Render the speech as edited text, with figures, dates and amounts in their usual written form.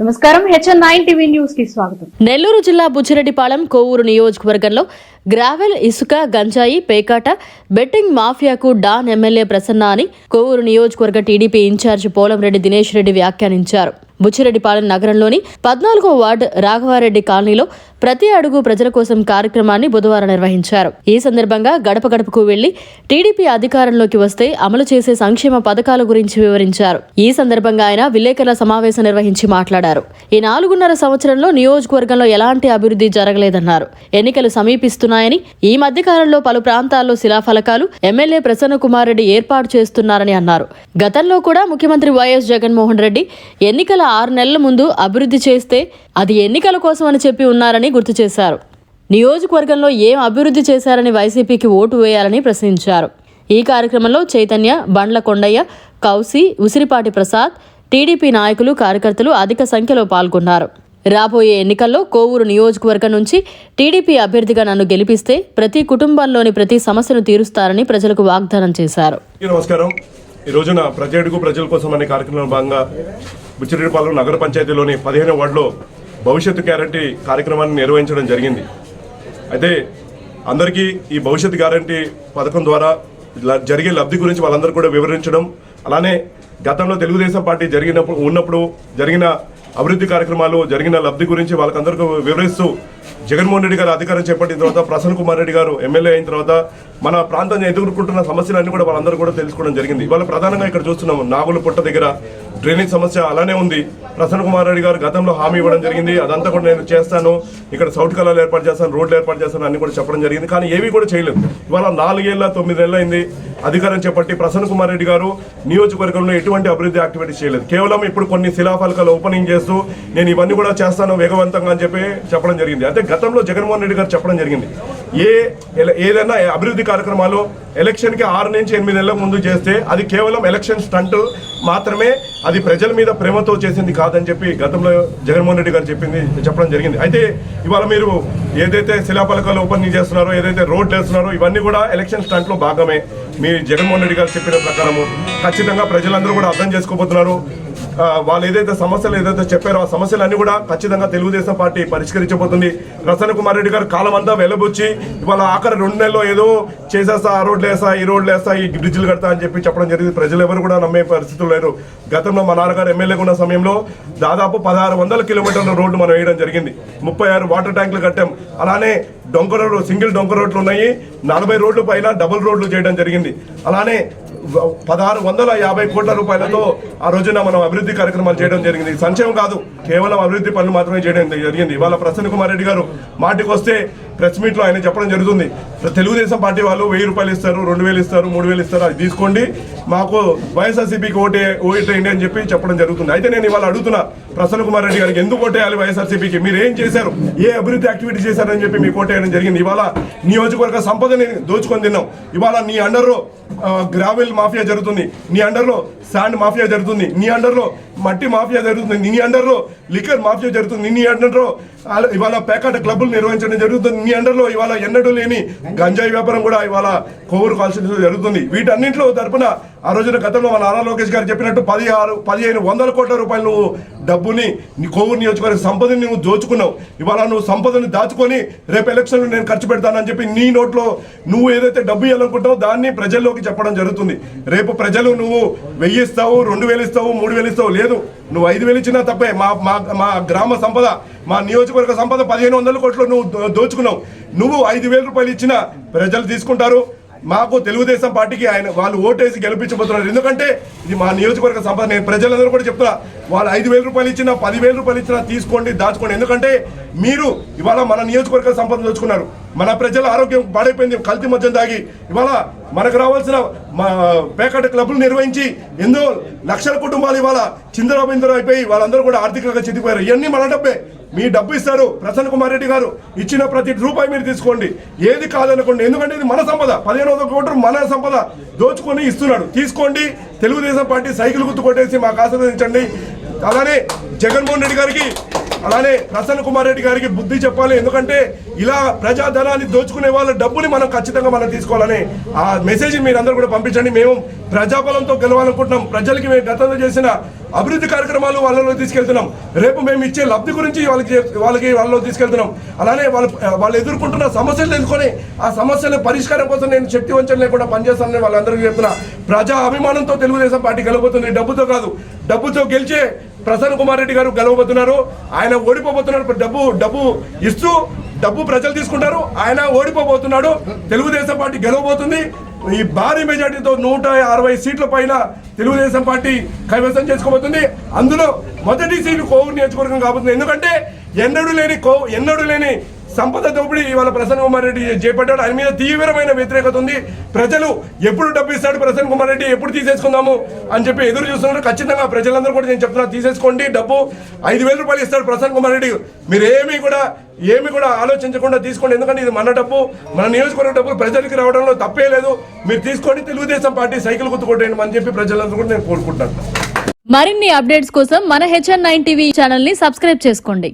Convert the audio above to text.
నమస్కారం HN9 TV news కి స్వాగతం. నెల్లూరు జిల్లా బుచ్చిరెడ్డిపాళెం కోవూరు నియోజకవర్గంలో గ్రావెల్, ఇసుక, గంజాయి, పేకాట, బెట్టింగ్ మాఫియాకు డాన్ ఎమ్మెల్యే ప్రసన్న అని కోవూరు నియోజకవర్గ టీడీపీ ఇన్ఛార్జ్ పోలంరెడ్డి దినేష్ రెడ్డి వ్యాఖ్యానించారు. బుచ్చిరెడ్డిపాళెం నగరంలోని 14వ వార్డు రాఘవారెడ్డి కాలనీలో ప్రతి అడుగు ప్రజల కోసం కార్యక్రమాన్ని బుధవారం నిర్వహించారు. ఈ సందర్భంగా గడప గడపకు వెళ్లి టీడీపీ అధికారంలోకి వస్తే అమలు చేసే సంక్షేమ పథకాల గురించి వివరించారు. ఈ సందర్భంగా ఆయన విలేకరుల సమావేశం నిర్వహించి మాట్లాడారు. ఈ 4.5 సంవత్సరంలో నియోజకవర్గంలో ఎలాంటి అభివృద్ధి జరగలేదన్నారు. ఎన్నికలు సమీపిస్తున్నాయని, ఈ మధ్య కాలంలో పలు ప్రాంతాల్లో శిలాఫలకాలు ఎమ్మెల్యే ప్రసన్న కుమార్ రెడ్డి ఏర్పాటు చేస్తున్నారని అన్నారు. గతంలో కూడా ముఖ్యమంత్రి వైఎస్ జగన్మోహన్ రెడ్డి ఎన్నికల 6 నెలల ముందు అభివృద్ధి చేస్తే అది ఎన్నికల కోసం అని చెప్పి ఉన్నారని గుర్తు చేశారు. నియోజకవర్గంలో ఏం అభివృద్ధి చేశారని వైసీపీకి ఓటు వేయాలని ప్రశ్నించారు. ఈ కార్యక్రమంలో చైతన్య, బండ్ల కొండయ్య, కౌసి, ఉసిరిపాటి ప్రసాద్, టీడీపీ నాయకులు, కార్యకర్తలు అధిక సంఖ్యలో పాల్గొన్నారు. రాబోయే ఎన్నికల్లో కోవూరు నియోజకవర్గం నుంచి టీడీపీ అభ్యర్థిగా నన్ను గెలిపిస్తే ప్రతి కుటుంబంలోని ప్రతి సమస్యను తీరుస్తారని ప్రజలకు వాగ్దానం చేశారు. నమస్కారం. ఈ రోజున ప్రతి అడుగు ప్రజల కోసం అనే కార్యక్రమంలో భాగంగా బుచ్చిరెడ్డిపాళెం నగర పంచాయతీలోని 15వ వార్డులో భవిష్యత్తు గ్యారంటీ కార్యక్రమాన్ని నిర్వహించడం జరిగింది. అయితే అందరికీ ఈ భవిష్యత్తు గ్యారంటీ పథకం ద్వారా జరిగే లబ్ధి గురించి వాళ్ళందరూ కూడా వివరించడం, అలానే గతంలో తెలుగుదేశం పార్టీ ఉన్నప్పుడు జరిగిన అభివృద్ధి కార్యక్రమాలు, జరిగిన లబ్ధి గురించి వాళ్ళకందరికీ వివరిస్తూ జగన్మోహన్ రెడ్డి గారు అధికారం చేపట్టిన తర్వాత ప్రసన్న కుమార్ రెడ్డి గారు ఎమ్మెల్యే అయిన తర్వాత మన ప్రాంతాన్ని ఎదుర్కొంటున్న సమస్యలన్నీ కూడా వాళ్ళందరూ కూడా తెలుసుకోవడం జరిగింది. ఇవాళ ప్రధానంగా ఇక్కడ చూస్తున్నాము, నాగులపుట్ట దగ్గర డ్రైనేజ్ సమస్య అలానే ఉంది. ప్రసన్న కుమార్ రెడ్డి గారు గతంలో హామీ ఇవ్వడం జరిగింది, అదంతా కూడా నేను చేస్తాను, ఇక్కడ సౌట్ కళాలు ఏర్పాటు చేస్తాను, రోడ్లు ఏర్పాటు చేస్తాను అన్ని కూడా చెప్పడం జరిగింది. కానీ ఏవి కూడా చేయలేదు. ఇవాళ 4 ఏళ్ళ 9 నెలలు అయింది అధికారం చేపట్టి ప్రసన్న కుమార్ రెడ్డి గారు నియోజకవర్గంలో ఎటువంటి అభివృద్ధి యాక్టివిటీస్ చేయలేదు. కేవలం ఇప్పుడు కొన్ని శిలాఫలకాలు ఓపెనింగ్ చేస్తూ నేను ఇవన్నీ కూడా చేస్తాను వేగవంతంగా అని చెప్పి చెప్పడం జరిగింది. అంటే గతంలో జగన్మోహన్ రెడ్డి గారు చెప్పడం జరిగింది, ఏదైనా అభివృద్ధి కార్యక్రమాలు ఎలక్షన్కి 6 నుంచి 8 నెలల ముందు చేస్తే అది కేవలం ఎలక్షన్ స్టంట్ మాత్రమే, అది ప్రజల మీద ప్రేమతో చేసింది కాదని చెప్పి గతంలో జగన్మోహన్ రెడ్డి గారు చెప్పడం జరిగింది. అయితే ఇవాళ మీరు ఏదైతే శిలాఫలకాలు ఓపెనింగ్ చేస్తున్నారో, ఏదైతే రోడ్లు వేస్తున్నారో ఇవన్నీ కూడా ఎలక్షన్ స్టంట్లో భాగమే. మీ జగన్మోహన్ రెడ్డి గారు చెప్పిన ప్రకారము ఖచ్చితంగా ప్రజలందరూ కూడా అర్థం చేసుకోబోతున్నారు. వాళ్ళు ఏదైతే సమస్యలు చెప్పారో ఆ సమస్యలన్నీ కూడా ఖచ్చితంగా తెలుగుదేశం పార్టీ పరిష్కరించబోతుంది. ప్రసన్న కుమార్ రెడ్డి గారు కాలం అంతా వెలబొచ్చి ఇవాళ ఆఖరి 2 నెలల్లో ఏదో చేసేస్తా, ఆ రోడ్లు వేస్తా, ఈ రోడ్లు వేస్తా, ఈ బ్రిడ్జిలు కడతా అని చెప్పి చెప్పడం జరిగింది. ప్రజలు ఎవరు కూడా నమ్మే పరిస్థితులు లేరు. గతంలో మా నాన్నగారు ఎమ్మెల్యేగా ఉన్న సమయంలో దాదాపు 1600 కిలోమీటర్ల రోడ్డు మనం వేయడం జరిగింది. 36 వాటర్ ట్యాంకులు కట్టాం. అలానే డొంక రోడ్లు, సింగిల్ డొంక రోడ్లు ఉన్నాయి. 40 రోడ్లు పైన డబుల్ రోడ్లు చేయడం జరిగింది. అలానే 1650 కోట్ల రూపాయలతో ఆ రోజున మనం అభివృద్ధి కార్యక్రమాలు చేయడం జరిగింది. సంక్షేమం కాదు, కేవలం అభివృద్ధి పనులు మాత్రమే చేయడం జరిగింది. ఇవాళ ప్రసన్న కుమార్ రెడ్డి గారు మాటికి వస్తే ప్రెస్ మీట్లో ఆయన చెప్పడం జరుగుతుంది, తెలుగుదేశం పార్టీ వాళ్ళు 1000 రూపాయలు ఇస్తారు, 2000 ఇస్తారు, 3000 ఇస్తారు, అది తీసుకోండి, మాకు వైఎస్ఆర్సీపీకి ఓటేయండి అని చెప్పి చెప్పడం జరుగుతుంది. అయితే నేను ఇవాళ అడుగుతున్నా ప్రసన్న కుమార్ రెడ్డి గారికి, ఎందుకు ఓటేయాలి వైఎస్ఆర్సీపీకి? మీరు ఏం చేశారు, ఏ అభివృద్ధి యాక్టివిటీ చేశారని చెప్పి మీకు ఓటేయడం జరిగింది. ఇవాళ నియోజకవర్గ సంపదని దోచుకొని తిన్నాం. ఇవాళ నీ అండర్లో గ్రావెల్ మాఫియా జరుగుతుంది, నీ అండర్లో శాండ్ మాఫియా జరుగుతుంది, నీ అండర్లో మట్టి మాఫియా జరుగుతుంది, నీ అండర్లో లిక్కర్ మాఫియా జరుగుతుంది, నీ అండర్లో ఇవాళ పేకాట క్లబ్బులు నిర్వహించడం జరుగుతుంది, నీ అండర్లో ఇవాళ ఎన్నడూ లేని గంజాయి వ్యాపారం కూడా ఇవాళ కోవూరు కాన్స్టిట్యూన్సీలో జరుగుతుంది. వీటన్నింటిలో తరపున ఆ రోజున గతంలో మన నారా లోకేష్ గారు చెప్పినట్టు 1500 కోట్ల రూపాయలు నువ్వు డబ్బుని నీ కోవూరు నియోజకవర్గ సంపదని నువ్వు దోచుకున్నావు. ఇవాళ నువ్వు సంపదని దాచుకొని రేపు ఎలక్షన్లు నేను ఖర్చు పెడతానని చెప్పి నీ నోట్లో నువ్వు ఏదైతే డబ్బు ఇవ్వాలనుకుంటావో దాన్ని ప్రజల్లోకి చెప్పడం జరుగుతుంది. రేపు ప్రజలు నువ్వు 1000 ఇస్తావు, 2000 ఇస్తావు, 3000 ఇస్తావు, లేదు నువ్వు 5000 ఇచ్చినా తప్పే. మా గ్రామ సంపద, మా నియోజకవర్గ సంపద 1500 కోట్లు నువ్వు దోచుకున్నావు. నువ్వు 5000 రూపాయలు ఇచ్చినా ప్రజలు తీసుకుంటారు. మాకు తెలుగుదేశం పార్టీకి వాళ్ళు ఓటేసి గెలిపించబోతున్నారు. ఎందుకంటే ఇది మా నియోజకవర్గ సంపద. నేను ప్రజలందరూ కూడా చెప్తున్నా, వాళ్ళు 5000 రూపాయలు ఇచ్చినా 10,000 రూపాయలు ఇచ్చినా తీసుకోండి, దాచుకోండి. ఎందుకంటే మీరు ఇవాళ మన నియోజకవర్గ సంపద దోచుకున్నారు. మన ప్రజల ఆరోగ్యం పాడైపోయింది కల్తీ మద్యం తాగి. ఇవాళ మనకు రావాల్సిన పేకాట క్లబ్లు నిర్వహించి ఎన్నో లక్షల కుటుంబాలు ఇవాళ చిందరబిందర అయిపోయి వాళ్ళందరూ కూడా ఆర్థికంగా చితిపోయారు. ఇవన్నీ మన డబ్బే. మీ డబ్బు ఇస్తారు ప్రసన్న కుమార్ రెడ్డి గారు, ఇచ్చిన ప్రతి రూపాయి మీరు తీసుకోండి, ఏది కాదనుకోండి. ఎందుకంటే ఇది మన సంపద, 1500 కోట్లు మన సంపద దోచుకొని ఇస్తున్నాడు, తీసుకోండి. తెలుగుదేశం పార్టీ సైకిల్ గుర్తు కొట్టేసి మాకు ఆశీర్వదించండి. అలానే జగన్మోహన్ రెడ్డి గారికి, అలానే ప్రసన్న కుమార్ రెడ్డి గారికి బుద్ధి చెప్పాలి. ఎందుకంటే ఇలా ప్రజాధనాన్ని దోచుకునే వాళ్ళ డబ్బుని మనం ఖచ్చితంగా మనం తీసుకోవాలని ఆ మెసేజ్ మీరందరూ కూడా పంపించండి. మేము ప్రజాబలంతో గెలవాలనుకుంటున్నాం. ప్రజలకి మేము గతంలో చేసిన అభివృద్ధి కార్యక్రమాలు వాళ్ళలో తీసుకెళ్తున్నాం. రేపు మేము ఇచ్చే లబ్ధి గురించి వాళ్ళలో తీసుకెళ్తున్నాం. అలానే వాళ్ళు ఎదుర్కొంటున్న సమస్యలు తెలుసుకొని ఆ సమస్యల పరిష్కారం కోసం నేను శక్తి వంచన లేకుండా పనిచేస్తానని వాళ్ళందరికీ చెప్తున్నా. ప్రజా అభిమానంతో తెలుగుదేశం పార్టీ గెలవబోతుంది. డబ్బుతో కాదు, డబ్బుతో గెలిచే ప్రసన్న కుమార్ రెడ్డి గారు గెలవబోతున్నారు. ఆయన ఓడిపోబోతున్నారు. డబ్బు ఇస్తూ డబ్బు ప్రజలు తీసుకుంటారు. ఆయన ఓడిపోబోతున్నాడు. తెలుగుదేశం పార్టీ గెలవబోతుంది. ఈ భారీ మెజార్టీతో 160 సీట్ల పైన తెలుగుదేశం పార్టీ కైవసం చేసుకోబోతుంది. అందులో మొదటి సీటు కోవూరు నియోజకవర్గం కాబోతుంది. ఎందుకంటే ఎన్నడూ లేని సంపద దోపిడీ ఇవాళ ప్రసన్న కుమార్ రెడ్డి చేపట్టాడు. ఆయన మీద తీవ్రమైన వ్యతిరేకత ఉంది. ప్రజలు ఎప్పుడు డబ్బు ఇస్తాడు ప్రసన్న కుమార్ రెడ్డి, ఎప్పుడు తీసేసుకుందాము అని చెప్పి ఎదురు చూస్తున్నారు. ఖచ్చితంగా ప్రజలందరూ కూడా నేను చెప్తున్నా, తీసేసుకోండి. డబ్బు 5,000 రూపాయలు ఇస్తాడు ప్రసన్న కుమార్ రెడ్డి. మీరు ఏమీ కూడా ఆలోచించకుండా తీసుకోండి. ఎందుకంటే ఇది మన డబ్బు, మన నియోజకవర్గ డబ్బు ప్రజలకి రావడంలో తప్పే లేదు. మీరు తీసుకోండి, తెలుగుదేశం పార్టీ సైకిల్ గుర్తుకొట్టండి అని చెప్పి ప్రజలందరూ కూడా నేను కోరుకుంటున్నాను. మరిన్ని అప్డేట్స్ కోసం మన HN9 టీవీ ఛానల్ ని సబ్స్క్రైబ్ చేసుకోండి.